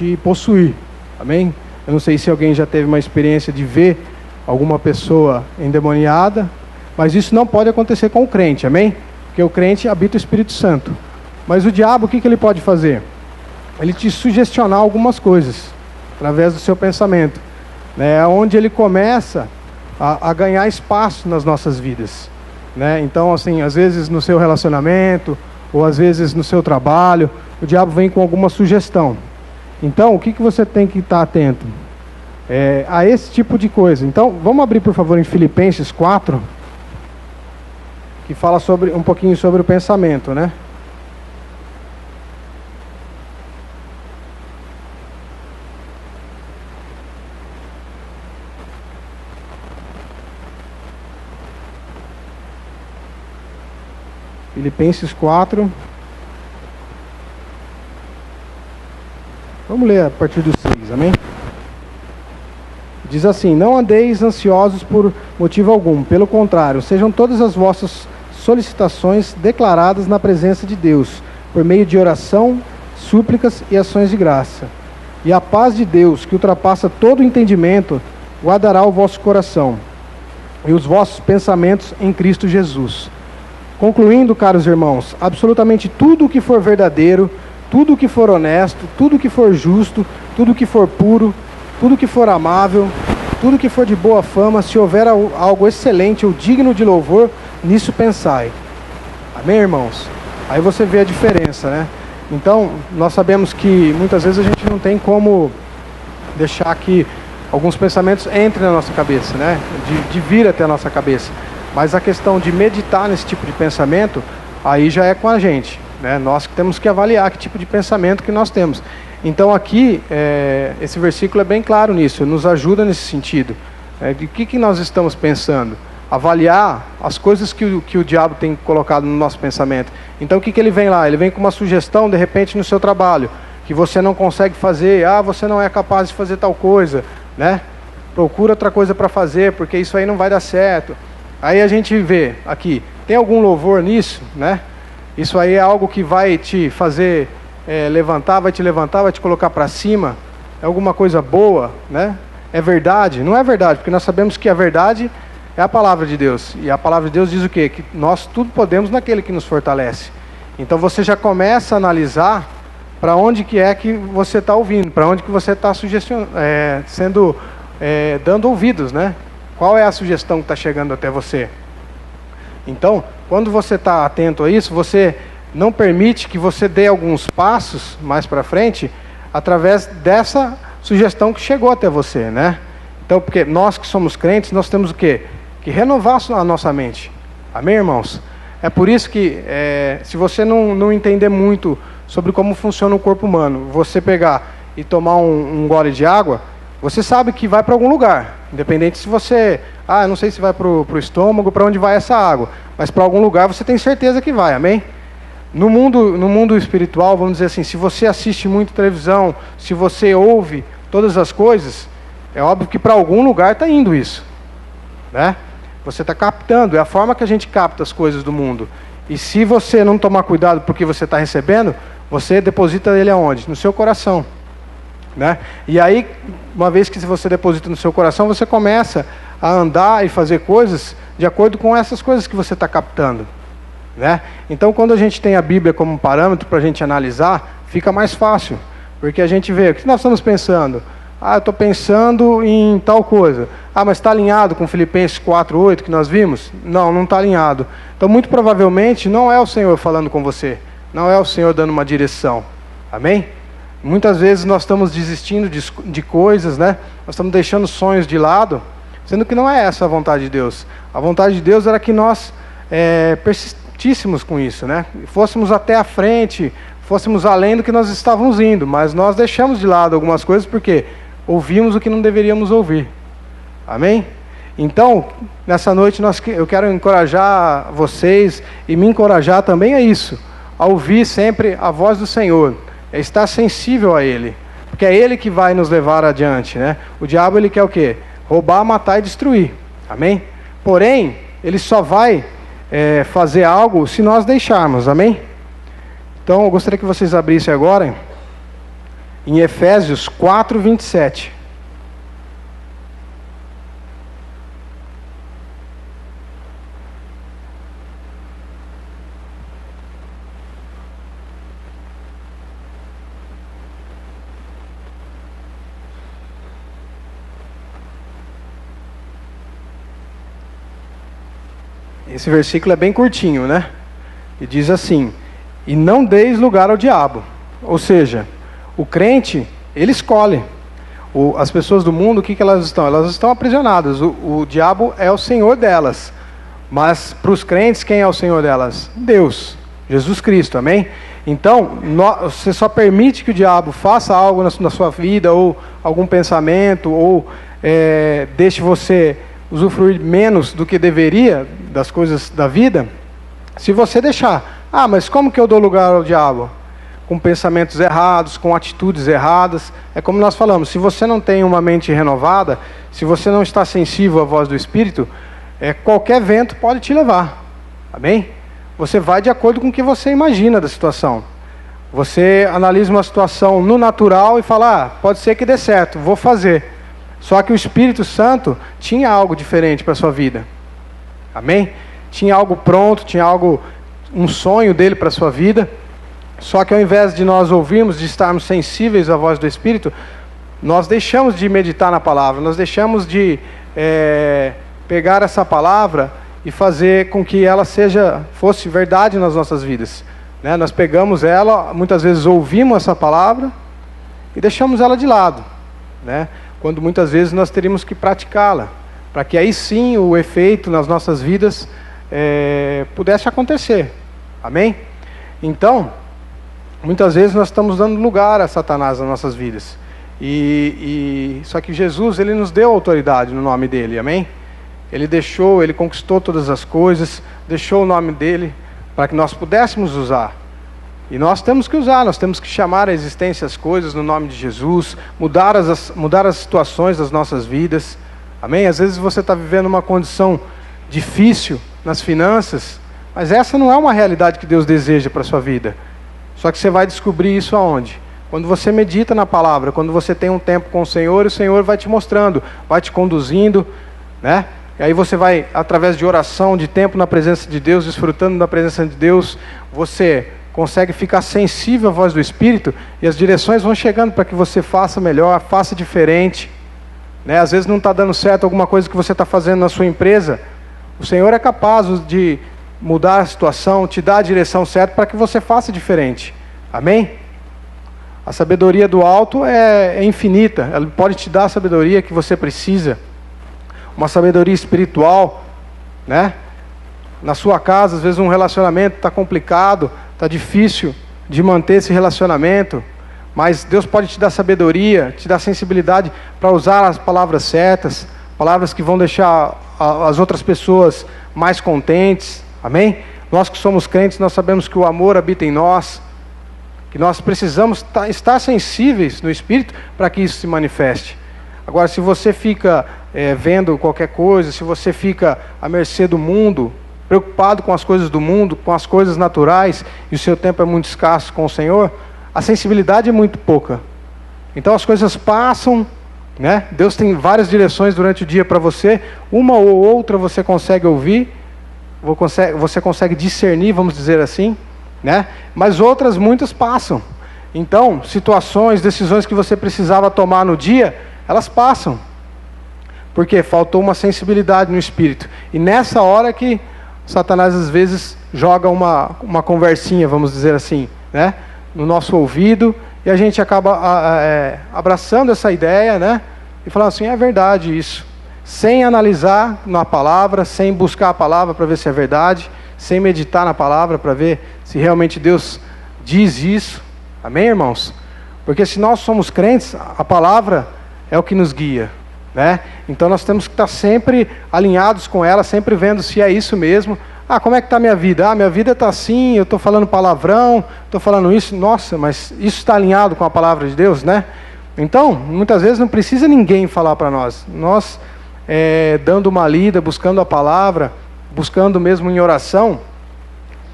te possuir, amém? Eu não sei se alguém já teve uma experiência de ver alguma pessoa endemoniada, mas isso não pode acontecer com o crente, amém? Porque o crente habita o Espírito Santo. Mas o diabo, o que ele pode fazer? Ele te sugestionar algumas coisas, através do seu pensamento, né? Onde ele começa a ganhar espaço nas nossas vidas, né? Então, assim, às vezes no seu relacionamento, ou às vezes no seu trabalho, o diabo vem com alguma sugestão. Então, o que você tem que estar atento? A esse tipo de coisa. Então, vamos abrir, por favor, em Filipenses 4, que fala um pouquinho sobre o pensamento, né? Filipenses 4. Vamos ler a partir do 6, amém? Diz assim: não andeis ansiosos por motivo algum, pelo contrário, sejam todas as vossas solicitações declaradas na presença de Deus, por meio de oração, súplicas e ações de graça. E a paz de Deus, que ultrapassa todo o entendimento, guardará o vosso coração e os vossos pensamentos em Cristo Jesus. Concluindo, caros irmãos, absolutamente tudo o que for verdadeiro, tudo o que for honesto, tudo o que for justo, tudo o que for puro, tudo o que for amável, tudo o que for de boa fama, se houver algo excelente ou digno de louvor, nisso pensai. Amém, irmãos? Aí você vê a diferença, né? Então, nós sabemos que muitas vezes a gente não tem como deixar que alguns pensamentos entrem na nossa cabeça, né? De vir até a nossa cabeça. Mas a questão de meditar nesse tipo de pensamento, aí já é com a gente, né? Nós que temos que avaliar que tipo de pensamento que nós temos. Então aqui, esse versículo é bem claro nisso, nos ajuda nesse sentido. De que nós estamos pensando? Avaliar as coisas que o diabo tem colocado no nosso pensamento. Então o que ele vem lá? Ele vem com uma sugestão, de repente, no seu trabalho, que você não consegue fazer, você não é capaz de fazer tal coisa, né? Procura outra coisa para fazer, porque isso aí não vai dar certo. Aí a gente vê aqui, tem algum louvor nisso, né? Isso aí é algo que vai te fazer levantar, vai te colocar para cima. É alguma coisa boa, né? É verdade? Não é verdade, porque nós sabemos que a verdade é a palavra de Deus. E a palavra de Deus diz o quê? Que nós tudo podemos naquele que nos fortalece. Então você já começa a analisar para onde que é que você está ouvindo, para onde que você está dando ouvidos, né? Qual é a sugestão que está chegando até você? Então, quando você está atento a isso, você não permite que você dê alguns passos mais para frente através dessa sugestão que chegou até você, né? Então, porque nós que somos crentes, nós temos o quê? Que renovar a nossa mente. Amém, irmãos? É por isso que, se você não entender muito sobre como funciona o corpo humano, você pegar e tomar um gole de água, você sabe que vai para algum lugar. Independente se você... eu não sei se vai para o estômago, para onde vai essa água. Mas para algum lugar você tem certeza que vai, amém? No mundo espiritual, vamos dizer assim, se você assiste muito televisão, se você ouve todas as coisas, é óbvio que para algum lugar está indo isso, né? Você está captando, é a forma que a gente capta as coisas do mundo. E se você não tomar cuidado porque você está recebendo, você deposita ele aonde? No seu coração, né? E aí, uma vez que você deposita no seu coração, você começa a andar e fazer coisas de acordo com essas coisas que você está captando, né? Então, quando a gente tem a Bíblia como parâmetro para a gente analisar, fica mais fácil, porque a gente vê o que nós estamos pensando. Eu estou pensando em tal coisa. Mas está alinhado com Filipenses 4:8 que nós vimos? Não está alinhado. Então, muito provavelmente, não é o Senhor falando com você, não é o Senhor dando uma direção. Amém? Muitas vezes nós estamos desistindo de coisas, né? Nós estamos deixando sonhos de lado, sendo que não é essa a vontade de Deus. A vontade de Deus era que nós persistíssemos com isso, né? Fôssemos até a frente, fôssemos além do que nós estávamos indo, mas nós deixamos de lado algumas coisas porque ouvimos o que não deveríamos ouvir. Amém? Então, nessa noite eu quero encorajar vocês e me encorajar também a isso, a ouvir sempre a voz do Senhor, é estar sensível a Ele, porque é Ele que vai nos levar adiante, né? O diabo, ele quer o quê? Roubar, matar e destruir. Amém? Porém, ele só vai fazer algo se nós deixarmos. Amém? Então, eu gostaria que vocês abrissem agora em Efésios 4, 27. Esse versículo é bem curtinho, né? E diz assim: e não deis lugar ao diabo. Ou seja, o crente, ele escolhe. As pessoas do mundo, o que elas estão? Elas estão aprisionadas. O diabo é o senhor delas. Mas para os crentes, quem é o senhor delas? Deus, Jesus Cristo, amém? Então, você só permite que o diabo faça algo na sua vida, ou algum pensamento, ou deixe você usufruir menos do que deveria das coisas da vida, se você deixar. Ah, mas como que eu dou lugar ao diabo? Com pensamentos errados, com atitudes erradas. É como nós falamos, se você não tem uma mente renovada, se você não está sensível à voz do Espírito, qualquer vento pode te levar. Amém? Você vai de acordo com o que você imagina da situação. Você analisa uma situação no natural e fala, pode ser que dê certo, vou fazer. Só que o Espírito Santo tinha algo diferente para a sua vida. Amém? Tinha algo pronto, tinha um sonho dele para a sua vida. Só que ao invés de nós ouvirmos, de estarmos sensíveis à voz do Espírito, nós deixamos de meditar na palavra, nós deixamos de pegar essa palavra e fazer com que ela fosse verdade nas nossas vidas. Né? Nós pegamos ela, muitas vezes ouvimos essa palavra e deixamos ela de lado. Né? Quando muitas vezes nós teríamos que praticá-la, para que aí sim o efeito nas nossas vidas pudesse acontecer. Amém? Então, muitas vezes nós estamos dando lugar a Satanás nas nossas vidas. Só que Jesus, ele nos deu autoridade no nome dele, amém? Ele conquistou todas as coisas, deixou o nome dele para que nós pudéssemos usar. E nós temos que usar, nós temos que chamar à existência as coisas no nome de Jesus, mudar as situações das nossas vidas. Amém? Às vezes você está vivendo uma condição difícil nas finanças, mas essa não é uma realidade que Deus deseja para a sua vida. Só que você vai descobrir isso aonde? Quando você medita na palavra, quando você tem um tempo com o Senhor vai te mostrando, vai te conduzindo, né? E aí você vai, através de oração, de tempo na presença de Deus, desfrutando da presença de Deus, você consegue ficar sensível à voz do Espírito e as direções vão chegando para que você faça melhor, faça diferente. Né? Às vezes não está dando certo alguma coisa que você está fazendo na sua empresa. O Senhor é capaz de mudar a situação, te dar a direção certa para que você faça diferente. Amém? A sabedoria do alto é infinita. Ela pode te dar a sabedoria que você precisa. Uma sabedoria espiritual, né? Na sua casa, às vezes um relacionamento está complicado, está difícil de manter esse relacionamento, mas Deus pode te dar sabedoria, te dar sensibilidade para usar as palavras certas, palavras que vão deixar as outras pessoas mais contentes. Amém? Nós que somos crentes, nós sabemos que o amor habita em nós, que nós precisamos estar sensíveis no Espírito para que isso se manifeste. Agora, se você fica vendo qualquer coisa, se você fica à mercê do mundo, preocupado com as coisas do mundo, com as coisas naturais, e o seu tempo é muito escasso com o Senhor, a sensibilidade é muito pouca. Então as coisas passam, né? Deus tem várias direções durante o dia para você, uma ou outra você consegue ouvir, você consegue discernir, vamos dizer assim, né? Mas outras muitas passam. Então, situações, decisões que você precisava tomar no dia, elas passam. Porque faltou uma sensibilidade no espírito. E nessa hora que Satanás às vezes joga uma conversinha, vamos dizer assim, né, no nosso ouvido, e a gente acaba abraçando essa ideia, né, e falando assim, é verdade isso. Sem analisar na palavra, sem buscar a palavra para ver se é verdade, sem meditar na palavra para ver se realmente Deus diz isso. Amém, irmãos? Porque se nós somos crentes, a palavra é o que nos guia. Né? Então nós temos que estar sempre alinhados com ela, sempre vendo se é isso mesmo. Ah, como é que está a minha vida? Ah, minha vida está assim, eu estou falando palavrão, estou falando isso. Nossa, mas isso está alinhado com a palavra de Deus, né? Então, muitas vezes não precisa ninguém falar para nós. Nós, dando uma lida, buscando a palavra, buscando mesmo em oração,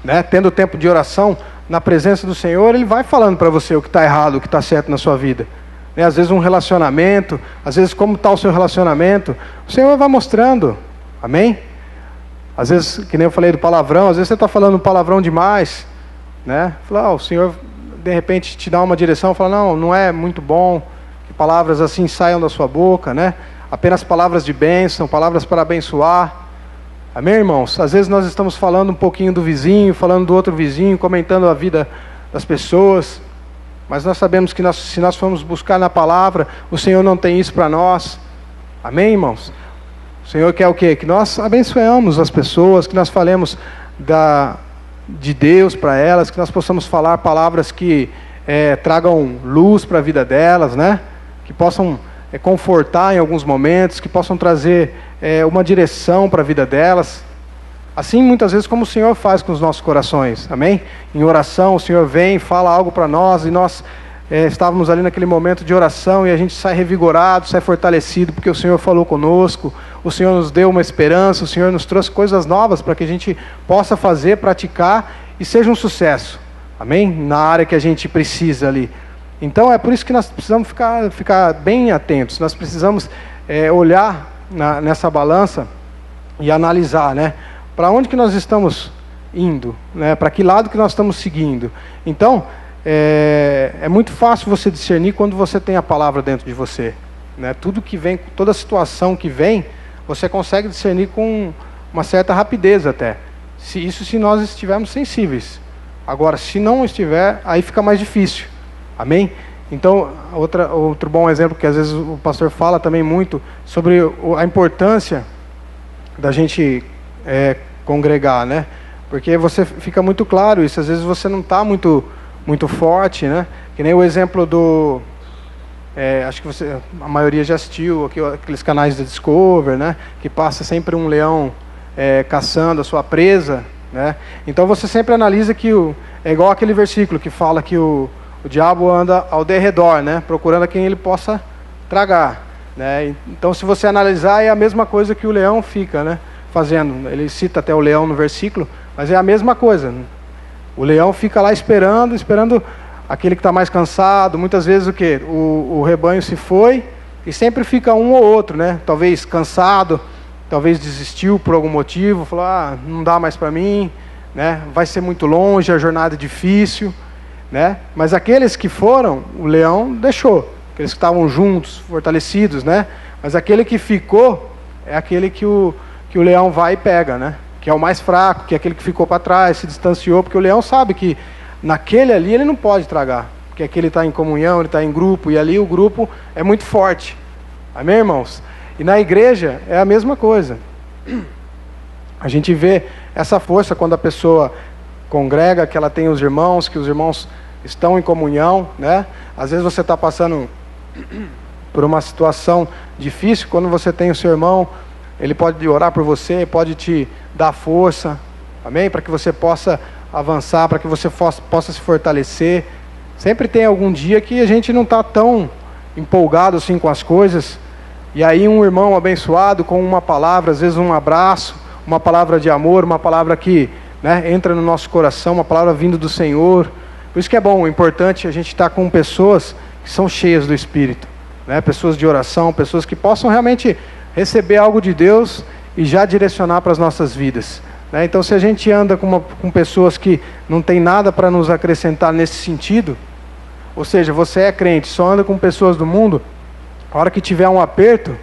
né? Tendo tempo de oração, na presença do Senhor, Ele vai falando para você o que está errado, o que está certo na sua vida. Às vezes um relacionamento, às vezes como está o seu relacionamento, o Senhor vai mostrando, amém? Às vezes, que nem eu falei do palavrão, às vezes você está falando palavrão demais, né? Fala, o Senhor de repente te dá uma direção, fala, não é muito bom que palavras assim saiam da sua boca, né? Apenas palavras de bênção, palavras para abençoar. Amém, irmãos? Às vezes nós estamos falando um pouquinho do vizinho, falando do outro vizinho, comentando a vida das pessoas, mas nós sabemos que se nós formos buscar na palavra, o Senhor não tem isso para nós. Amém, irmãos? O Senhor quer o quê? Que nós abençoemos as pessoas, que nós falemos de Deus para elas, que nós possamos falar palavras que tragam luz para a vida delas, né? Que possam confortar em alguns momentos, que possam trazer uma direção para a vida delas. Assim, muitas vezes, como o Senhor faz com os nossos corações, amém? Em oração, o Senhor vem, fala algo para nós, e nós estávamos ali naquele momento de oração, e a gente sai revigorado, sai fortalecido, porque o Senhor falou conosco, o Senhor nos deu uma esperança, o Senhor nos trouxe coisas novas para que a gente possa fazer, praticar, e seja um sucesso, amém? Na área que a gente precisa ali. Então, é por isso que nós precisamos ficar bem atentos, nós precisamos olhar nessa balança e analisar, né? Para onde que nós estamos indo, né? Para que lado que nós estamos seguindo. Então, é muito fácil você discernir quando você tem a palavra dentro de você, né? Tudo que vem, toda situação que vem, você consegue discernir com uma certa rapidez até. Se nós estivermos sensíveis. Agora, se não estiver, aí fica mais difícil. Amém? Então, outro bom exemplo que às vezes o pastor fala também muito sobre a importância da gente congregar, né? Porque você fica muito claro isso, às vezes você não está muito forte, né? Que nem o exemplo do... acho que a maioria já assistiu aqueles canais da Discovery, né? Que passa sempre um leão caçando a sua presa, né? Então você sempre analisa que é igual aquele versículo que fala que o diabo anda ao derredor, né? Procurando a quem ele possa tragar, né? Então, se você analisar, é a mesma coisa que o leão fica, né? Fazendo. Ele cita até o leão no versículo, mas é a mesma coisa. O leão fica lá esperando aquele que está mais cansado. Muitas vezes o quê? O rebanho se foi e sempre fica um ou outro, né? Talvez cansado, talvez desistiu por algum motivo, falou, não dá mais para mim, né? Vai ser muito longe, a jornada é difícil, né? Mas aqueles que foram, o leão deixou. Aqueles que estavam juntos, fortalecidos, né? Mas aquele que ficou é aquele que o leão vai e pega, né? Que é o mais fraco, que é aquele que ficou para trás, se distanciou, porque o leão sabe que naquele ali ele não pode tragar, porque aquele está em comunhão, ele está em grupo, e ali o grupo é muito forte. Amém, irmãos? E na igreja é a mesma coisa. A gente vê essa força quando a pessoa congrega, que ela tem os irmãos, que os irmãos estão em comunhão, né? Às vezes você está passando por uma situação difícil, quando você tem o seu irmão, ele pode orar por você, pode te dar força, amém? Para que você possa avançar, para que você possa se fortalecer. Sempre tem algum dia que a gente não está tão empolgado assim com as coisas, e aí um irmão abençoado com uma palavra, às vezes um abraço, uma palavra de amor, uma palavra que, né, entra no nosso coração, uma palavra vindo do Senhor. Por isso que é bom, é importante a gente estar com pessoas que são cheias do Espírito, né? Pessoas de oração, pessoas que possam realmente receber algo de Deus e já direcionar para as nossas vidas, né? Então, se a gente anda com pessoas que não tem nada para nos acrescentar nesse sentido, ou seja, você é crente, só anda com pessoas do mundo, a hora que tiver um aperto,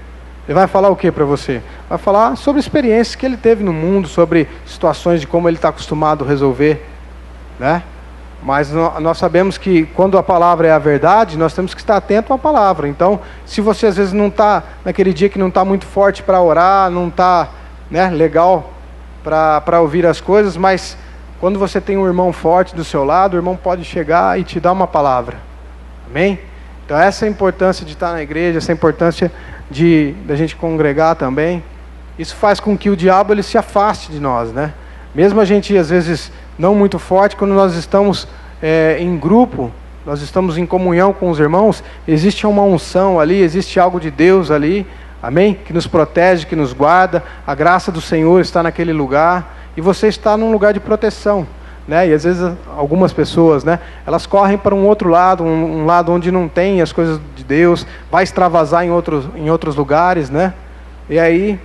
ele vai falar o que para você? Vai falar sobre experiências que ele teve no mundo, sobre situações de como ele está acostumado a resolver, né? Mas nós sabemos que quando a palavra é a verdade, nós temos que estar atento à palavra. Então, se você às vezes não está, naquele dia que não está muito forte para orar, não está, né, legal para ouvir as coisas, mas quando você tem um irmão forte do seu lado, o irmão pode chegar e te dar uma palavra. Amém? Então essa é a importância de estar na igreja, essa é a importância da gente congregar também. Isso faz com que o diabo ele se afaste de nós, né? Mesmo a gente às vezes não muito forte, quando nós estamos em grupo, nós estamos em comunhão com os irmãos, existe uma unção ali, existe algo de Deus ali, amém? Que nos protege, que nos guarda, a graça do Senhor está naquele lugar, e você está num lugar de proteção, né? E às vezes algumas pessoas, né, elas correm para um outro lado, um lado onde não tem as coisas de Deus, vai extravasar em outros lugares, né? E aí,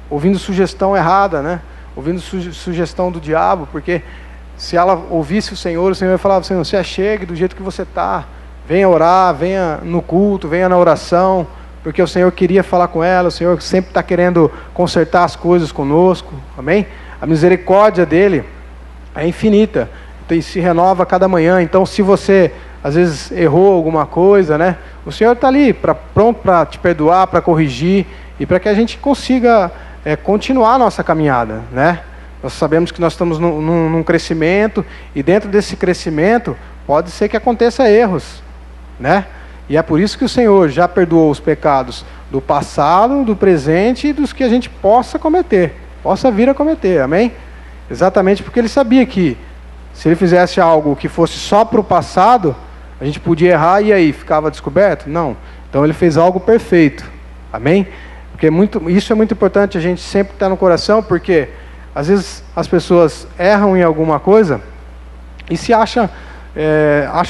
ouvindo sugestão errada, né? Ouvindo sugestão do diabo, porque se ela ouvisse o Senhor ia falar: Senhor, você chegue do jeito que você está, venha orar, venha no culto, venha na oração, porque o Senhor queria falar com ela, o Senhor sempre está querendo consertar as coisas conosco, amém? A misericórdia dele é infinita, e se renova a cada manhã. Então, se você às vezes errou alguma coisa, né, o Senhor está ali pronto para te perdoar, para corrigir, e para que a gente consiga continuar a nossa caminhada, né? Nós sabemos que nós estamos num crescimento, e dentro desse crescimento pode ser que aconteça erros, né? E é por isso que o Senhor já perdoou os pecados do passado, do presente e dos que a gente possa vir a cometer, amém? Exatamente porque Ele sabia que se Ele fizesse algo que fosse só para o passado, a gente podia errar e aí ficava descoberto? Não. Então Ele fez algo perfeito, amém? Porque isso é muito importante a gente sempre estar no coração, porque às vezes as pessoas erram em alguma coisa e se acha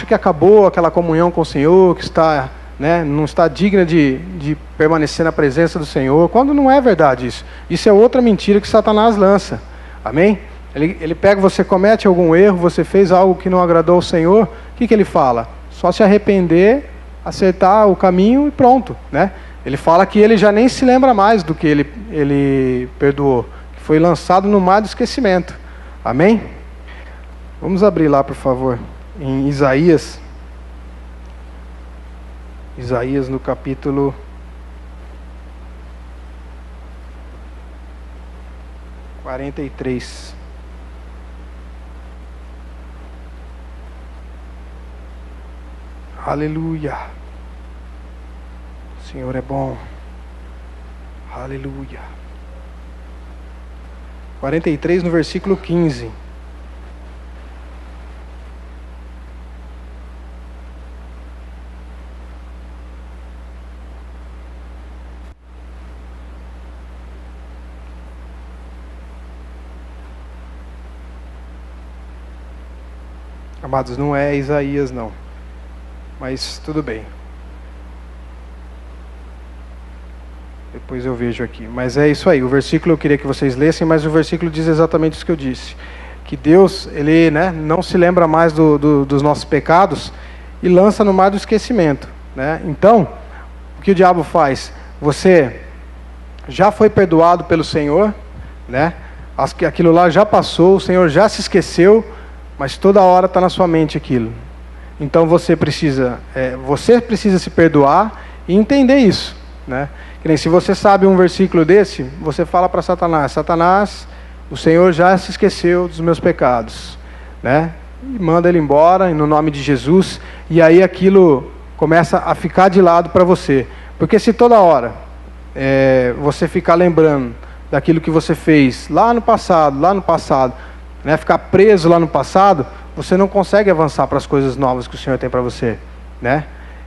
que acabou aquela comunhão com o Senhor, que está, né, não está digna de permanecer na presença do Senhor, quando não é verdade isso. Isso é outra mentira que Satanás lança, amém? Ele pega, você comete algum erro, você fez algo que não agradou ao Senhor, o que ele fala? Só se arrepender, acertar o caminho e pronto, né? Ele fala que ele já nem se lembra mais do que ele perdoou, que foi lançado no mar do esquecimento, amém? Vamos abrir lá, por favor, em Isaías no capítulo 43. Aleluia. O Senhor é bom. Aleluia. 43 no versículo 15. Amados, não é Isaías não, mas tudo bem. Depois eu vejo aqui. Mas é isso aí, o versículo eu queria que vocês lessem, mas o versículo diz exatamente isso que eu disse. Que Deus, Ele, né, não se lembra mais dos nossos pecados e lança no mar do esquecimento, né? Então, o que o diabo faz? Você já foi perdoado pelo Senhor, né? Aquilo lá já passou, o Senhor já se esqueceu, mas toda hora está na sua mente aquilo. Então você precisa se perdoar e entender isso, né? Que nem se você sabe um versículo desse, você fala para Satanás: Satanás, o Senhor já se esqueceu dos meus pecados, né? E manda ele embora no nome de Jesus. E aí aquilo começa a ficar de lado para você, porque se toda hora você ficar lembrando daquilo que você fez lá no passado, né, ficar preso lá no passado, você não consegue avançar para as coisas novas que o Senhor tem para você, né?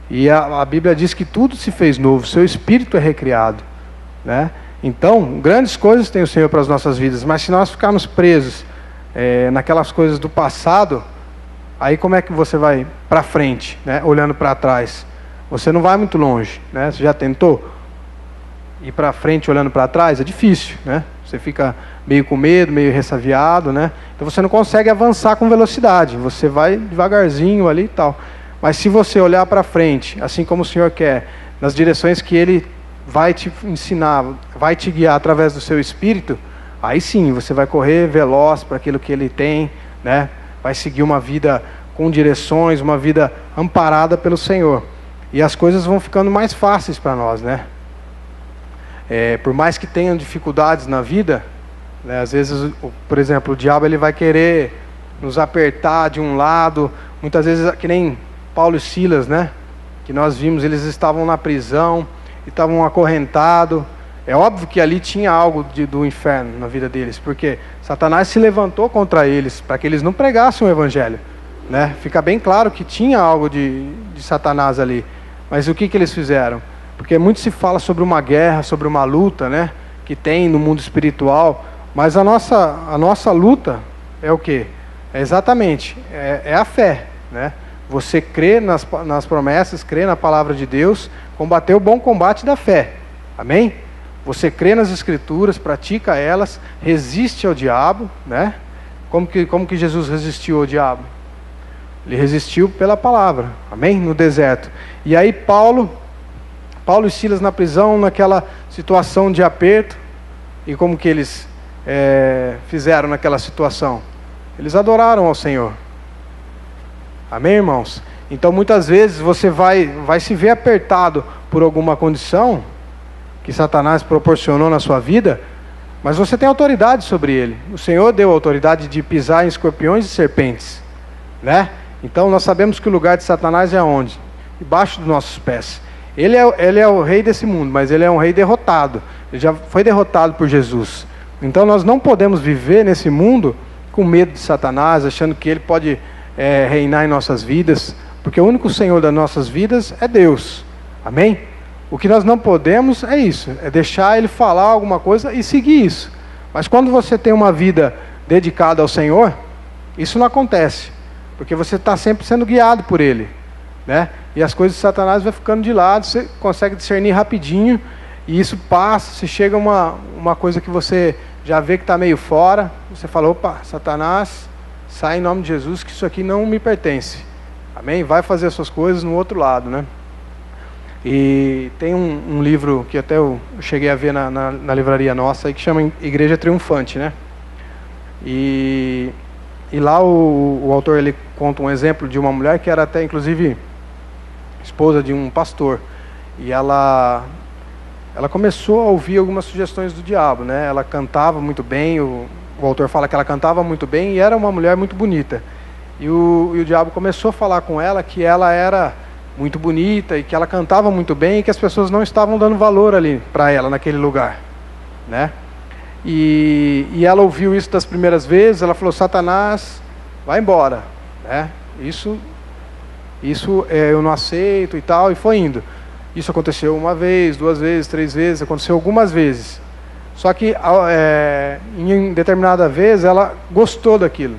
E a Bíblia diz que tudo se fez novo, seu espírito é recriado, né? Então, grandes coisas tem o Senhor para as nossas vidas, mas se nós ficarmos presos naquelas coisas do passado, aí como é que você vai para frente, né? Olhando para trás? Você não vai muito longe, né? Você já tentou ir para frente olhando para trás? É difícil, né? Você fica meio com medo, meio ressaviado, né? Então você não consegue avançar com velocidade, você vai devagarzinho ali e tal. Mas se você olhar para frente, assim como o Senhor quer, nas direções que Ele vai te ensinar, vai te guiar através do seu Espírito, aí sim, você vai correr veloz para aquilo que Ele tem, né? Vai seguir uma vida com direções, uma vida amparada pelo Senhor. E as coisas vão ficando mais fáceis para nós, né? Por mais que tenham dificuldades na vida, né, às vezes, por exemplo, o diabo ele vai querer nos apertar de um lado, muitas vezes, que nem Paulo e Silas, né, que nós vimos, eles estavam na prisão, e estavam acorrentados. É óbvio que ali tinha algo do inferno na vida deles, porque Satanás se levantou contra eles, para que eles não pregassem o Evangelho, né? Fica bem claro que tinha algo de Satanás ali, mas o que eles fizeram? Porque muito se fala sobre uma guerra, sobre uma luta, né, que tem no mundo espiritual, mas a nossa luta é o quê? Exatamente, é a fé, né? Você crê nas promessas, crê na palavra de Deus, combater o bom combate da fé, amém? Você crê nas Escrituras, pratica elas, resiste ao diabo, né? Como que Jesus resistiu ao diabo? Ele resistiu pela palavra, amém? No deserto. E aí Paulo e Silas na prisão, naquela situação de aperto, e como que eles fizeram naquela situação? Eles adoraram ao Senhor. Amém, irmãos? Então muitas vezes você vai se ver apertado por alguma condição que Satanás proporcionou na sua vida, mas você tem autoridade sobre ele. O Senhor deu autoridade de pisar em escorpiões e serpentes, né? Então nós sabemos que o lugar de Satanás é onde? Debaixo dos nossos pés. Ele é o rei desse mundo, mas ele é um rei derrotado. Ele já foi derrotado por Jesus. Então nós não podemos viver nesse mundo com medo de Satanás, achando que ele pode reinar em nossas vidas, porque o único Senhor das nossas vidas é Deus. Amém? O que nós não podemos é isso, é deixar ele falar alguma coisa e seguir isso. Mas quando você tem uma vida dedicada ao Senhor, isso não acontece, porque você está sempre sendo guiado por ele, né? E as coisas de Satanás vão ficando de lado, você consegue discernir rapidinho, e isso passa, se chega uma coisa que você já vê que está meio fora, você fala, opa, Satanás, sai em nome de Jesus, que isso aqui não me pertence. Amém? Vai fazer as suas coisas no outro lado, né? E tem um livro que até eu cheguei a ver na livraria nossa, aí, que chama Igreja Triunfante, né? E lá o autor ele conta um exemplo de uma mulher que era até inclusive esposa de um pastor. E ela começou a ouvir algumas sugestões do diabo, né? Ela cantava muito bem, o autor fala que ela cantava muito bem e era uma mulher muito bonita. E o diabo começou a falar com ela que ela era muito bonita e que ela cantava muito bem e que as pessoas não estavam dando valor ali para ela naquele lugar, né? E ela ouviu isso das primeiras vezes, ela falou, Satanás, vai embora, né? Isso eu não aceito e tal, e foi indo. Isso aconteceu uma vez, 2 vezes, 3 vezes, aconteceu algumas vezes. Só que em determinada vez ela gostou daquilo.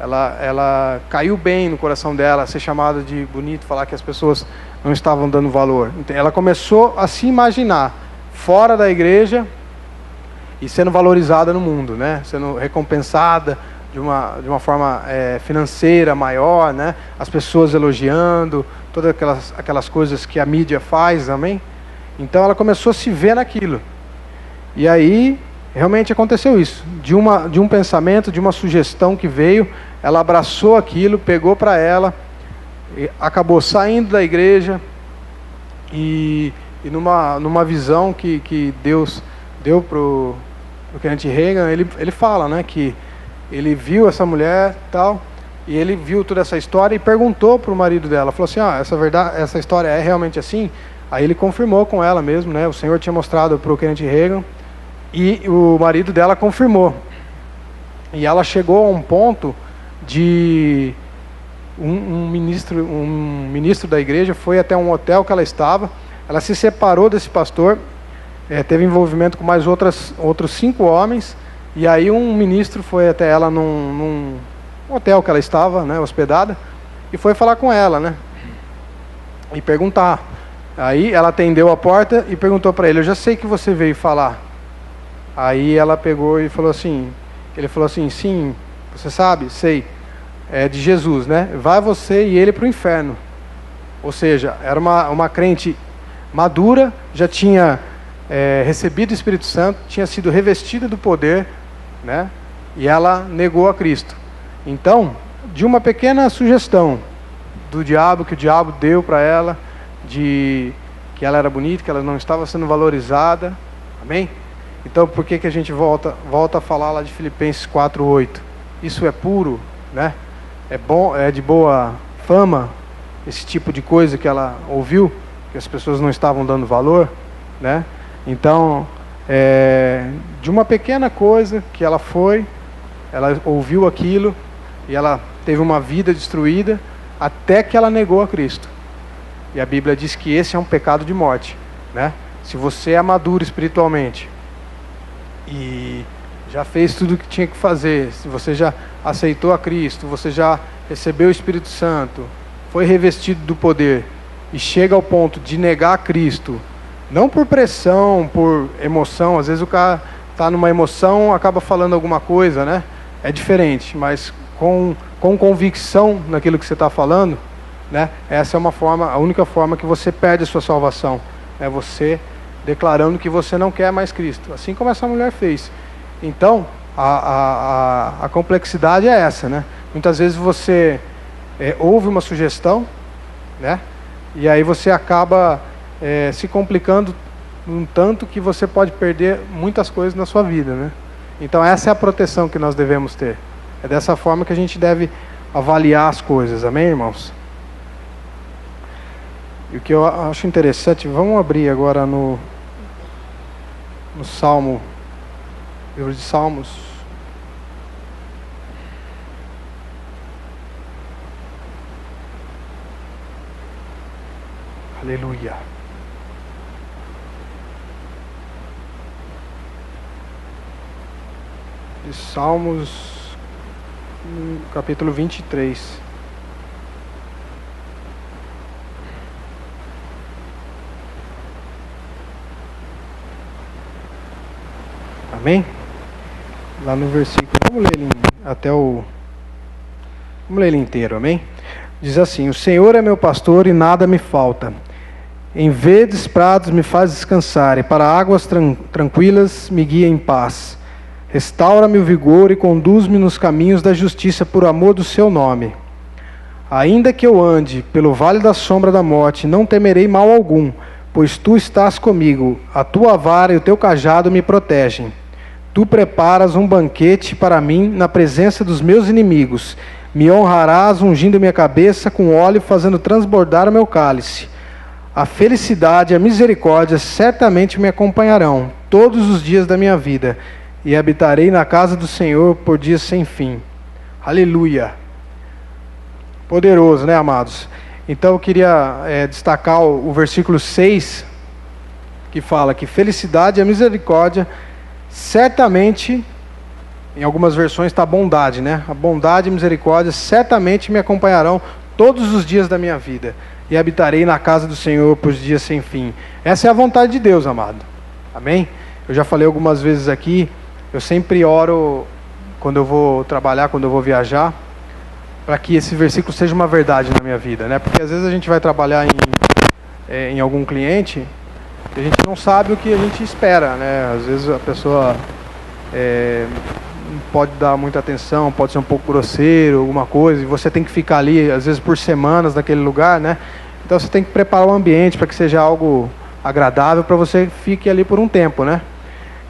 Ela caiu bem no coração dela, ser chamada de bonito, falar que as pessoas não estavam dando valor. Então, ela começou a se imaginar fora da igreja e sendo valorizada no mundo, né? Sendo recompensada de uma forma financeira maior, né? As pessoas elogiando, todas aquelas coisas que a mídia faz, amém? Então ela começou a se ver naquilo. E aí realmente aconteceu isso. De um pensamento, de uma sugestão que veio, ela abraçou aquilo, pegou para ela, acabou saindo da igreja e numa visão que Deus deu pro Kenneth Hagin, ele fala, né, que ele viu essa mulher tal, e ele viu toda essa história e perguntou para o marido dela, falou assim, essa história é realmente assim? Aí ele confirmou com ela mesmo, né, o Senhor tinha mostrado para o Kenneth Hagin, e o marido dela confirmou. E ela chegou a um ponto de um ministro da igreja foi até um hotel que ela estava, ela se separou desse pastor, teve envolvimento com mais outros 5 homens, e aí um ministro foi até ela num hotel que ela estava, né, hospedada, e foi falar com ela, né, e perguntar. Aí ela atendeu a porta e perguntou para ele, eu já sei que você veio falar. Aí ela pegou e falou assim, ele falou assim, sim, você sabe, sei, é de Jesus, né, vai você e ele para o inferno. Ou seja, era uma crente madura, já tinha recebido o Espírito Santo, tinha sido revestida do poder, né, e ela negou a Cristo. Então, de uma pequena sugestão do diabo, que o diabo deu para ela, de que ela era bonita, que ela não estava sendo valorizada, amém? Então, por que a gente volta a falar lá de Filipenses 4:8? Isso é puro, né? É bom, é de boa fama, esse tipo de coisa que ela ouviu, que as pessoas não estavam dando valor, né? Então, de uma pequena coisa que ela ouviu aquilo e ela teve uma vida destruída até que ela negou a Cristo. E a Bíblia diz que esse é um pecado de morte, né? Se você é maduro espiritualmente e já fez tudo o que tinha que fazer, se você já aceitou a Cristo, você já recebeu o Espírito Santo, foi revestido do poder, e chega ao ponto de negar a Cristo, não por pressão, por emoção, às vezes o cara está numa emoção, acaba falando alguma coisa, né? É diferente, mas com convicção naquilo que você está falando, né? Essa é uma forma, a única forma que você perde a sua salvação, é você declarando que você não quer mais Cristo, assim como essa mulher fez. Então, a complexidade é essa, né? Muitas vezes você ouve uma sugestão, né? E aí você acaba se complicando um tanto que você pode perder muitas coisas na sua vida, né? Então essa é a proteção que nós devemos ter. É dessa forma que a gente deve avaliar as coisas, amém, irmãos? E o que eu acho interessante, vamos abrir agora no Salmo, livro de Salmos. Aleluia. De Salmos, capítulo 23. Amém? Lá no versículo, vamos ler ele vamos ler ele inteiro, amém? Diz assim: o Senhor é meu pastor e nada me falta. Em verdes prados me faz descansar, e para águas tranquilas me guia em paz. Restaura-me o vigor e conduz-me nos caminhos da justiça por amor do seu nome. Ainda que eu ande pelo vale da sombra da morte, não temerei mal algum, pois tu estás comigo, a tua vara e o teu cajado me protegem. Tu preparas um banquete para mim na presença dos meus inimigos. Me honrarás ungindo minha cabeça com óleo, fazendo transbordar o meu cálice. A felicidade e a misericórdia certamente me acompanharão todos os dias da minha vida, e habitarei na casa do Senhor por dias sem fim. Aleluia! Poderoso, né, amados? Então eu queria destacar o versículo 6, que fala que felicidade e a misericórdia certamente, em algumas versões está bondade, né? A bondade e a misericórdia certamente me acompanharão todos os dias da minha vida, e habitarei na casa do Senhor por dias sem fim. Essa é a vontade de Deus, amado. Amém? Eu já falei algumas vezes aqui, eu sempre oro quando eu vou trabalhar, quando eu vou viajar, para que esse versículo seja uma verdade na minha vida, né? Porque às vezes a gente vai trabalhar em algum cliente e a gente não sabe o que a gente espera, né? Às vezes a pessoa não pode dar muita atenção, pode ser um pouco grosseiro, alguma coisa, e você tem que ficar ali, às vezes por semanas naquele lugar, né? Então você tem que preparar o ambiente para que seja algo agradável, para você fique ali por um tempo, né?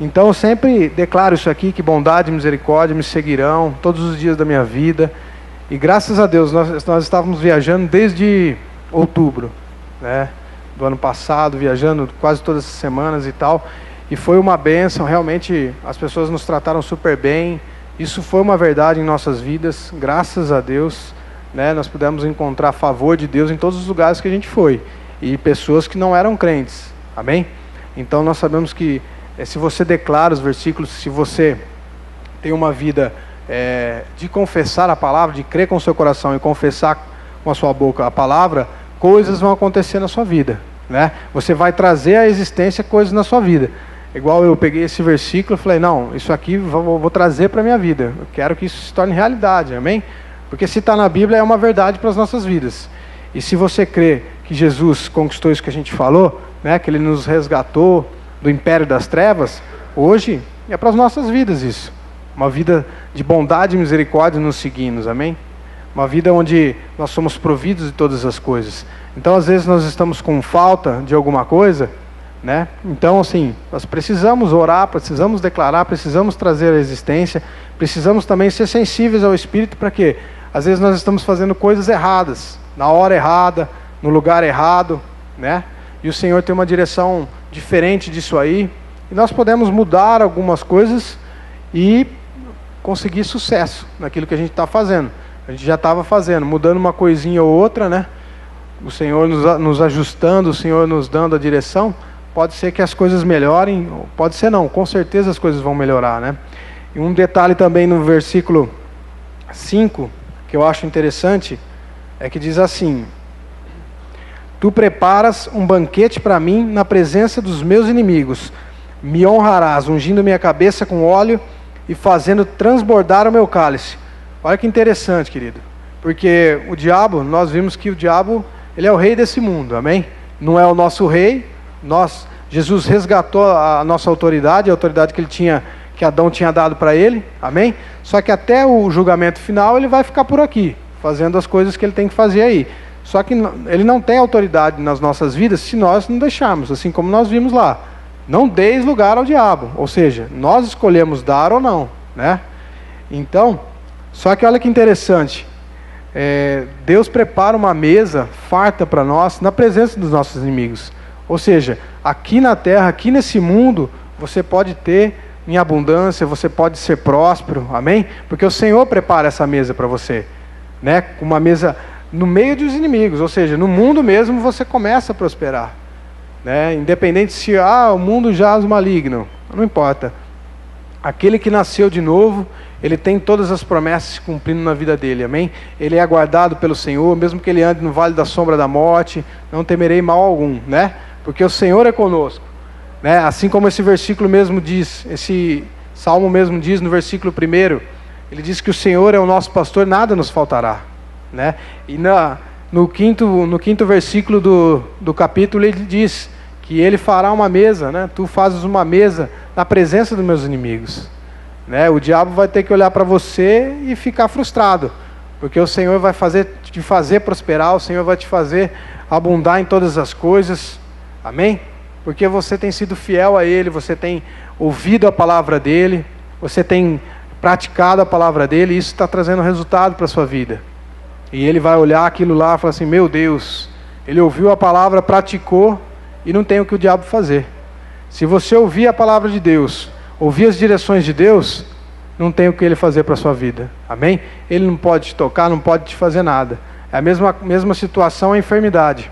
Então eu sempre declaro isso aqui, que bondade e misericórdia me seguirão todos os dias da minha vida. E graças a Deus, nós estávamos viajando desde outubro, né, do ano passado, viajando quase todas as semanas e tal. E foi uma bênção, realmente as pessoas nos trataram super bem. Isso foi uma verdade em nossas vidas, graças a Deus, né, nós pudemos encontrar favor de Deus em todos os lugares que a gente foi. E pessoas que não eram crentes, amém? Então nós sabemos que se você declara os versículos, se você tem uma vida de confessar a palavra, de crer com o seu coração e confessar com a sua boca a palavra, coisas vão acontecer na sua vida, né? Você vai trazer à existência coisas na sua vida. Igual eu peguei esse versículo e falei, não, isso aqui vou trazer para a minha vida. Eu quero que isso se torne realidade, amém? Porque se está na Bíblia é uma verdade para as nossas vidas. E se você crê que Jesus conquistou isso que a gente falou, né, que Ele nos resgatou do império das trevas, hoje é para as nossas vidas isso. Uma vida de bondade e misericórdia nos seguindo, amém? Uma vida onde nós somos providos de todas as coisas. Então, às vezes, nós estamos com falta de alguma coisa, né? Então, assim, nós precisamos orar, precisamos declarar, precisamos trazer a existência, precisamos também ser sensíveis ao Espírito, para quê? Às vezes nós estamos fazendo coisas erradas, na hora errada, no lugar errado, né? E o Senhor tem uma direção diferente disso aí, e nós podemos mudar algumas coisas e conseguir sucesso naquilo que a gente está fazendo. A gente já estava fazendo, mudando uma coisinha ou outra, né? O Senhor nos ajustando, o Senhor nos dando a direção, pode ser que as coisas melhorem, pode ser não, com certeza as coisas vão melhorar, né? E um detalhe também no versículo 5, que eu acho interessante, é que diz assim: Tu preparas um banquete para mim na presença dos meus inimigos. Me honrarás, ungindo minha cabeça com óleo e fazendo transbordar o meu cálice. Olha que interessante, querido. Porque o diabo, nós vimos que o diabo, ele é o rei desse mundo, amém? Não é o nosso rei. Jesus resgatou a nossa autoridade, a autoridade que ele tinha, que Adão tinha dado para ele, amém? Só que até o julgamento final ele vai ficar por aqui, fazendo as coisas que ele tem que fazer aí. Só que ele não tem autoridade nas nossas vidas se nós não deixarmos, assim como nós vimos lá. Não deis lugar ao diabo, ou seja, nós escolhemos dar ou não, né? Então, só que olha que interessante, Deus prepara uma mesa farta para nós na presença dos nossos inimigos. Ou seja, aqui na terra, aqui nesse mundo, você pode ter em abundância, você pode ser próspero, amém? Porque o Senhor prepara essa mesa para você, né? Uma mesa no meio dos inimigos, ou seja, no mundo mesmo você começa a prosperar, né? Independente se o mundo jaz maligno, não importa. Aquele que nasceu de novo, ele tem todas as promessas se cumprindo na vida dele, amém? Ele é guardado pelo Senhor, mesmo que ele ande no vale da sombra da morte, não temerei mal algum, né? Porque o Senhor é conosco, né? Assim como esse versículo mesmo diz, esse salmo mesmo diz no versículo 1, ele diz que o Senhor é o nosso pastor, nada nos faltará, né? E no quinto versículo do capítulo ele diz que ele fará uma mesa, né? Tu fazes uma mesa na presença dos meus inimigos, né? O diabo vai ter que olhar para você e ficar frustrado, porque o Senhor vai te fazer prosperar, o Senhor vai te fazer abundar em todas as coisas, amém? Porque você tem sido fiel a Ele, você tem ouvido a palavra dEle, você tem praticado a palavra dEle, e isso está trazendo resultado para a sua vida. E Ele vai olhar aquilo lá e falar assim: meu Deus, ele ouviu a palavra, praticou, e não tem o que o diabo fazer. Se você ouvir a palavra de Deus, ouvir as direções de Deus, não tem o que ele fazer para a sua vida, amém? Ele não pode te tocar, não pode te fazer nada. É a mesma situação a enfermidade.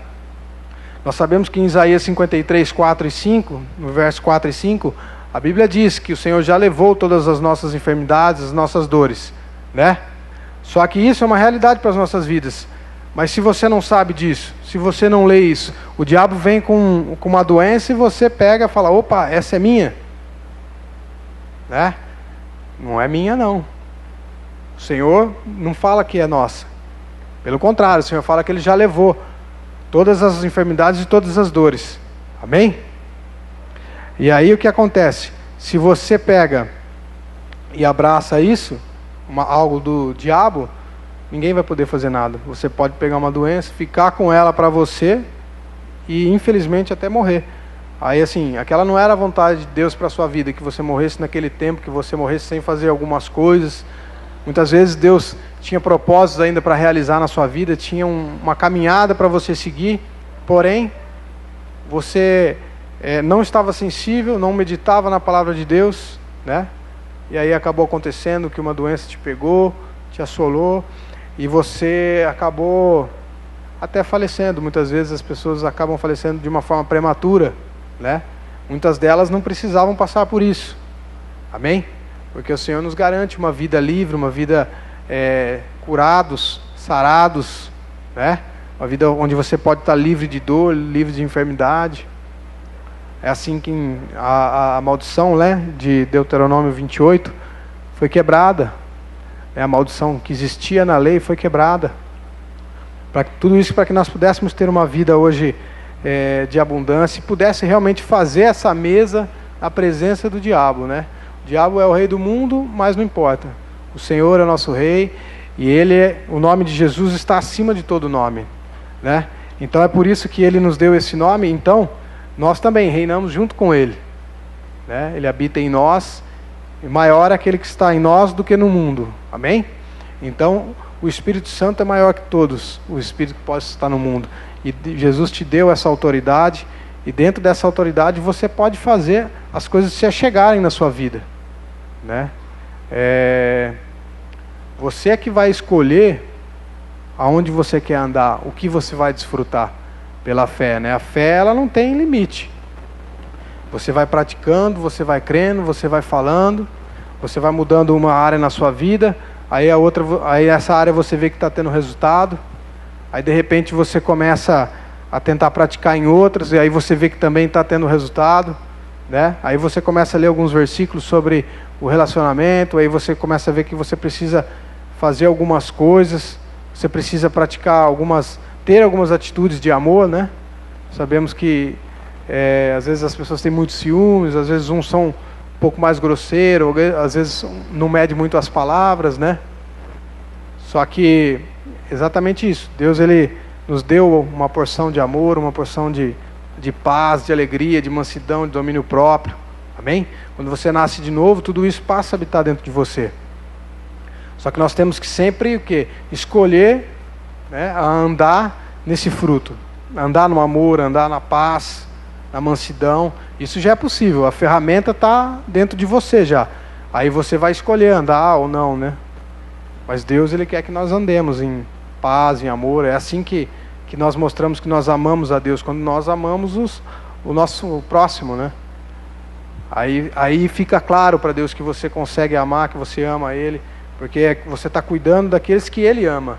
Nós sabemos que em Isaías 53, 4 e 5, no verso 4 e 5, a Bíblia diz que o Senhor já levou todas as nossas enfermidades, as nossas dores, né? Só que isso é uma realidade para as nossas vidas. Mas se você não sabe disso, se você não lê isso, o diabo vem com uma doença e você pega e fala: opa, essa é minha, né? Não é minha não. O Senhor não fala que é nossa. Pelo contrário, o Senhor fala que Ele já levou todas as enfermidades e todas as dores, amém? E aí o que acontece? Se você pega e abraça isso, algo do diabo, ninguém vai poder fazer nada. Você pode pegar uma doença, ficar com ela para você e infelizmente até morrer. Aí assim, aquela não era a vontade de Deus para a sua vida, que você morresse naquele tempo, que você morresse sem fazer algumas coisas. Muitas vezes Deus tinha propósitos ainda para realizar na sua vida, tinha uma caminhada para você seguir, porém, você não estava sensível, não meditava na palavra de Deus, né? E aí acabou acontecendo que uma doença te pegou, te assolou, e você acabou até falecendo. Muitas vezes as pessoas acabam falecendo de uma forma prematura, né? Muitas delas não precisavam passar por isso, amém? Porque o Senhor nos garante uma vida livre, uma vida curados, sarados, né? Uma vida onde você pode estar livre de dor, livre de enfermidade. É assim que a maldição, né, de Deuteronômio 28 foi quebrada. A maldição que existia na lei foi quebrada. Tudo isso para que nós pudéssemos ter uma vida hoje de abundância e pudesse realmente fazer essa mesa na presença do diabo, né? O diabo é o rei do mundo, mas não importa. O Senhor é nosso rei e o nome de Jesus está acima de todo nome, né? Então é por isso que Ele nos deu esse nome. Então nós também reinamos junto com Ele, né? Ele habita em nós, e maior é aquele que está em nós do que no mundo, amém? Então o Espírito Santo é maior que todos, o Espírito que pode estar no mundo. E Jesus te deu essa autoridade, e dentro dessa autoridade você pode fazer as coisas se achegarem na sua vida, né? Você é que vai escolher aonde você quer andar, o que você vai desfrutar pela fé, né? A fé, ela não tem limite. Você vai praticando, você vai crendo, você vai falando, você vai mudando uma área na sua vida, Aí essa área você vê que está tendo resultado, aí de repente você começa a tentar praticar em outras, e aí você vê que também está tendo resultado, né? Aí você começa a ler alguns versículos sobre o relacionamento, aí você começa a ver que você precisa fazer algumas coisas, você precisa praticar ter algumas atitudes de amor, né? Sabemos que às vezes as pessoas têm muitos ciúmes, às vezes uns são um pouco mais grosseiro, às vezes não mede muito as palavras, né? Só que exatamente isso. Deus, Ele nos deu uma porção de amor, uma porção de paz, de alegria, de mansidão, de domínio próprio. Amém? Quando você nasce de novo, tudo isso passa a habitar dentro de você. Só que nós temos que sempre o quê? Escolher, né, a andar nesse fruto. Andar no amor, andar na paz, na mansidão. Isso já é possível. A ferramenta está dentro de você já. Aí você vai escolher andar ou não, né? Mas Deus, Ele quer que nós andemos em paz, em amor. É assim que nós mostramos que nós amamos a Deus. Quando nós amamos o nosso próximo, né? Aí fica claro para Deus que você consegue amar, que você ama Ele. Porque você está cuidando daqueles que Ele ama.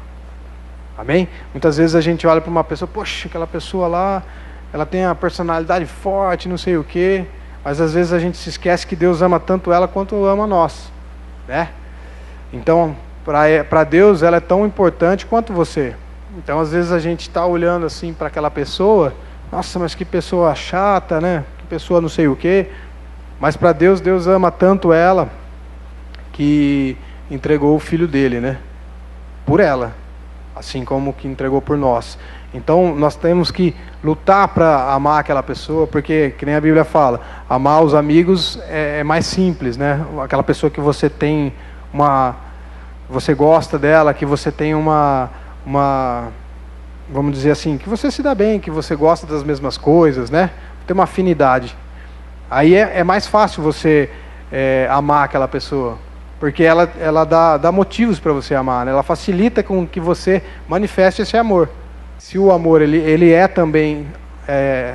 Amém? Muitas vezes a gente olha para uma pessoa, poxa, aquela pessoa lá, ela tem a personalidade forte, não sei o quê. Mas às vezes a gente se esquece que Deus ama tanto ela quanto ama nós, né? Então, para Deus ela é tão importante quanto você. Então às vezes a gente está olhando assim para aquela pessoa, nossa, mas que pessoa chata, né? Que pessoa não sei o quê. Mas para Deus, Deus ama tanto ela que entregou o filho dele, né? Por ela, assim como que entregou por nós. Então nós temos que lutar para amar aquela pessoa, porque, que nem a Bíblia fala, amar os amigos é mais simples, né? Aquela pessoa que você tem você gosta dela, que você tem vamos dizer assim, que você se dá bem, que você gosta das mesmas coisas, né? Tem uma afinidade. Aí é mais fácil você amar aquela pessoa, porque ela dá motivos para você amar, né? Ela facilita com que você manifeste esse amor. Se o amor ele é também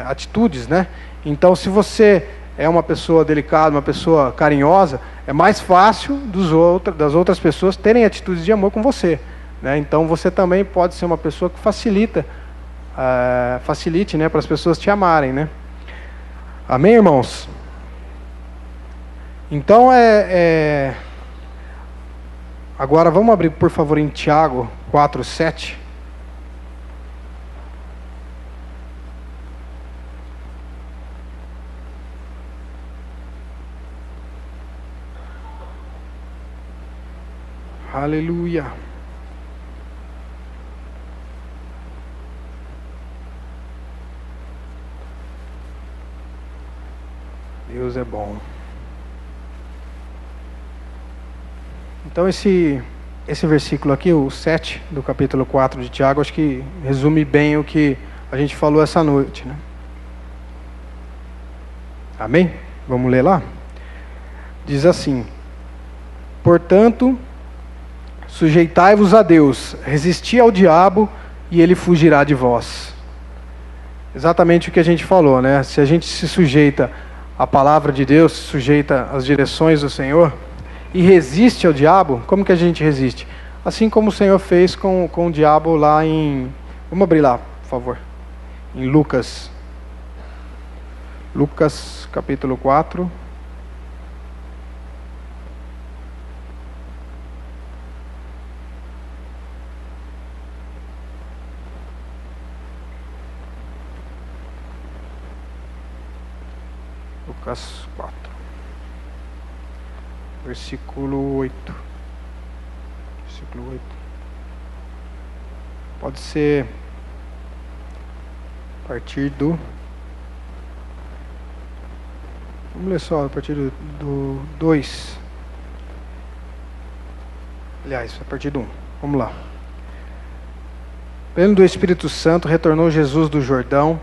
atitudes, né? Então, se você é uma pessoa delicada, uma pessoa carinhosa, é mais fácil das outras pessoas terem atitudes de amor com você, né? Então, você também pode ser uma pessoa que facilite, né, para as pessoas te amarem, né? Amém, irmãos? Então, agora vamos abrir, por favor, em Tiago 4:7. Aleluia. Deus é bom. Então esse versículo aqui, o 7 do capítulo 4 de Tiago, acho que resume bem o que a gente falou essa noite, né? Amém? Vamos ler lá? Diz assim: portanto, sujeitai-vos a Deus, resisti ao diabo e ele fugirá de vós. Exatamente o que a gente falou, né? Se a gente se sujeita à palavra de Deus, se sujeita às direções do Senhor e resiste ao diabo, como que a gente resiste? Assim como o Senhor fez com o diabo lá em... Vamos abrir lá, por favor. Em Lucas. Lucas capítulo 4. Lucas 4, versículo 8. Versículo 8. Pode ser a partir do... Vamos ler só a partir do 2. Aliás, a partir do 1. Vamos lá. Pleno do Espírito Santo, retornou Jesus do Jordão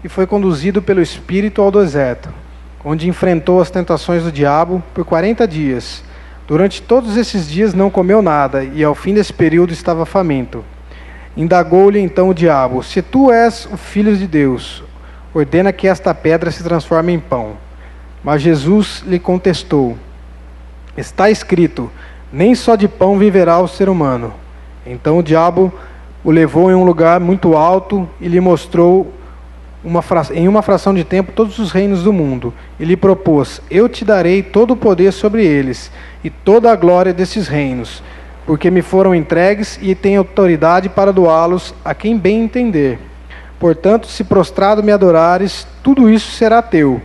e foi conduzido pelo Espírito ao deserto, onde enfrentou as tentações do diabo por 40 dias. Durante todos esses dias não comeu nada, e ao fim desse período estava faminto. Indagou-lhe então o diabo: se tu és o Filho de Deus, ordena que esta pedra se transforme em pão. Mas Jesus lhe contestou: está escrito, Nem só de pão viverá o ser humano. Então o diabo o levou em um lugar muito alto e lhe mostrou em uma fração de tempo todos os reinos do mundo. E lhe propôs: eu te darei todo o poder sobre eles e toda a glória desses reinos, porque me foram entregues e tenho autoridade para doá-los a quem bem entender. Portanto, se prostrado me adorares, tudo isso será teu.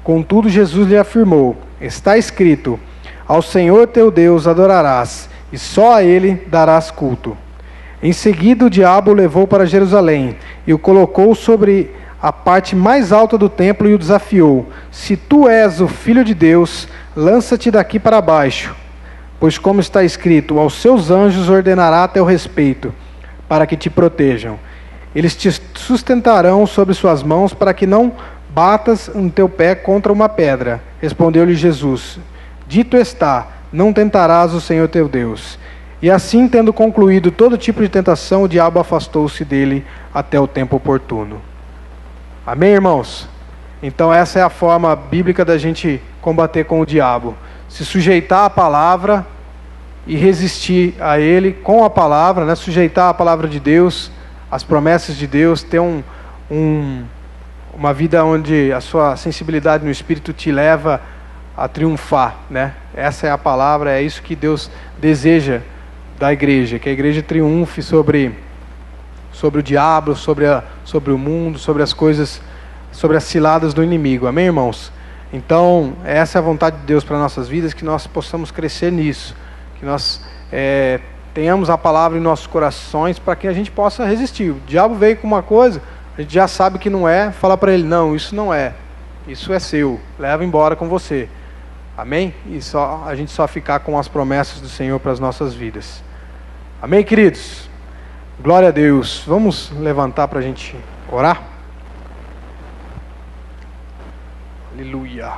Contudo, Jesus lhe afirmou: está escrito, ao Senhor teu Deus adorarás, e só a Ele darás culto. Em seguida, o diabo o levou para Jerusalém, e o colocou sobre a parte mais alta do templo e o desafiou: se tu és o Filho de Deus, lança-te daqui para baixo. Pois como está escrito, aos seus anjos ordenará a teu respeito, para que te protejam. Eles te sustentarão sobre suas mãos, para que não batas o teu pé contra uma pedra. Respondeu-lhe Jesus: dito está, não tentarás o Senhor teu Deus. E assim, tendo concluído todo tipo de tentação, o diabo afastou-se dele até o tempo oportuno. Amém, irmãos? Então essa é a forma bíblica da gente combater com o diabo. Se sujeitar à palavra e resistir a ele com a palavra, né? Sujeitar a palavra de Deus, as promessas de Deus, ter uma vida onde a sua sensibilidade no Espírito te leva a triunfar, né? Essa é a palavra, é isso que Deus deseja da igreja, que a igreja triunfe sobre o diabo, sobre o mundo, sobre as coisas, sobre as ciladas do inimigo. Amém, irmãos? Então, essa é a vontade de Deus para nossas vidas, que nós possamos crescer nisso, que nós tenhamos a palavra em nossos corações para que a gente possa resistir. O diabo veio com uma coisa, a gente já sabe que não é, fala para ele: não, isso não é, isso é seu, leva embora com você. Amém? E a gente só ficar com as promessas do Senhor para as nossas vidas. Amém, queridos? Glória a Deus. Vamos levantar para a gente orar? Aleluia.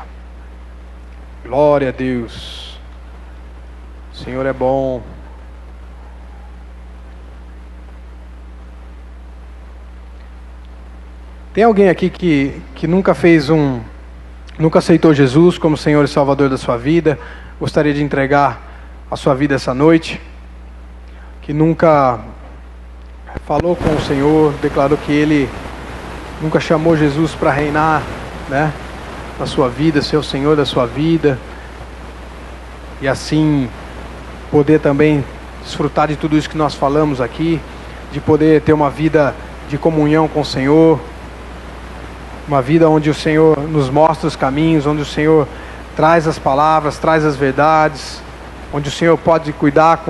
Glória a Deus. O Senhor é bom. Tem alguém aqui que nunca aceitou Jesus como Senhor e Salvador da sua vida? Gostaria de entregar a sua vida essa noite? Que nunca falou com o Senhor, declarou que Ele nunca chamou Jesus para reinar, né, na sua vida, ser o Senhor da sua vida, e assim poder também desfrutar de tudo isso que nós falamos aqui, de poder ter uma vida de comunhão com o Senhor, uma vida onde o Senhor nos mostra os caminhos, onde o Senhor traz as palavras, traz as verdades, onde o Senhor pode cuidar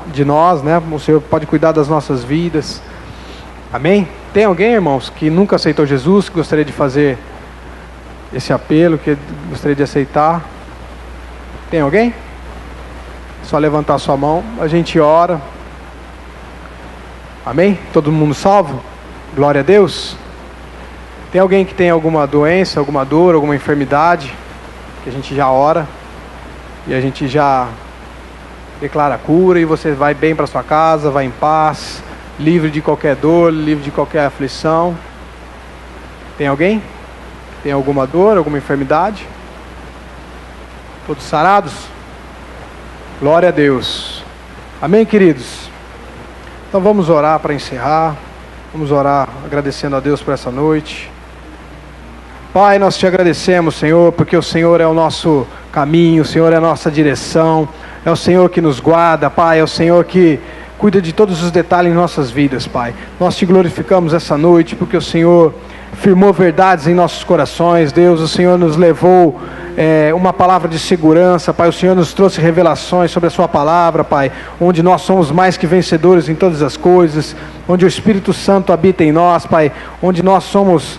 de nós, né? O Senhor pode cuidar das nossas vidas. Amém? Tem alguém, irmãos, que nunca aceitou Jesus, que gostaria de fazer esse apelo, que gostaria de aceitar? Tem alguém? Só levantar sua mão, a gente ora. Amém? Todo mundo salvo? Glória a Deus. Tem alguém que tem alguma doença, alguma dor, alguma enfermidade, que a gente já ora e a gente já declara a cura, e você vai bem para sua casa, vai em paz, livre de qualquer dor, livre de qualquer aflição. Tem alguém? Tem alguma dor, alguma enfermidade? Todos sarados? Glória a Deus. Amém, queridos? Então vamos orar para encerrar. Vamos orar agradecendo a Deus por essa noite. Pai, nós te agradecemos, Senhor, porque o Senhor é o nosso caminho, o Senhor é a nossa direção, é o Senhor que nos guarda, Pai, é o Senhor que cuida de todos os detalhes em nossas vidas, Pai. Nós te glorificamos essa noite, porque o Senhor firmou verdades em nossos corações, Deus. O Senhor nos levou uma palavra de segurança, Pai. O Senhor nos trouxe revelações sobre a sua palavra, Pai, onde nós somos mais que vencedores em todas as coisas, onde o Espírito Santo habita em nós, Pai, onde nós somos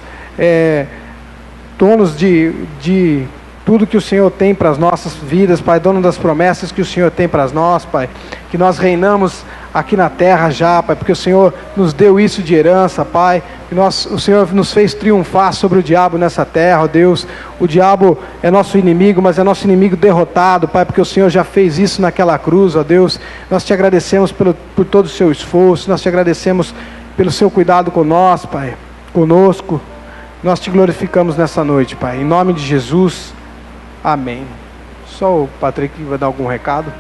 donos de tudo que o Senhor tem para as nossas vidas, Pai, dono das promessas que o Senhor tem para nós, Pai, que nós reinamos aqui na terra já, Pai, porque o Senhor nos deu isso de herança, Pai, que o Senhor nos fez triunfar sobre o diabo nessa terra, ó Deus. O diabo é nosso inimigo, mas é nosso inimigo derrotado, Pai, porque o Senhor já fez isso naquela cruz, ó Deus. Nós te agradecemos por todo o seu esforço, nós te agradecemos pelo seu cuidado com nós, Pai, conosco. Nós te glorificamos nessa noite, Pai, em nome de Jesus, amém. Só o Patrick vai dar algum recado.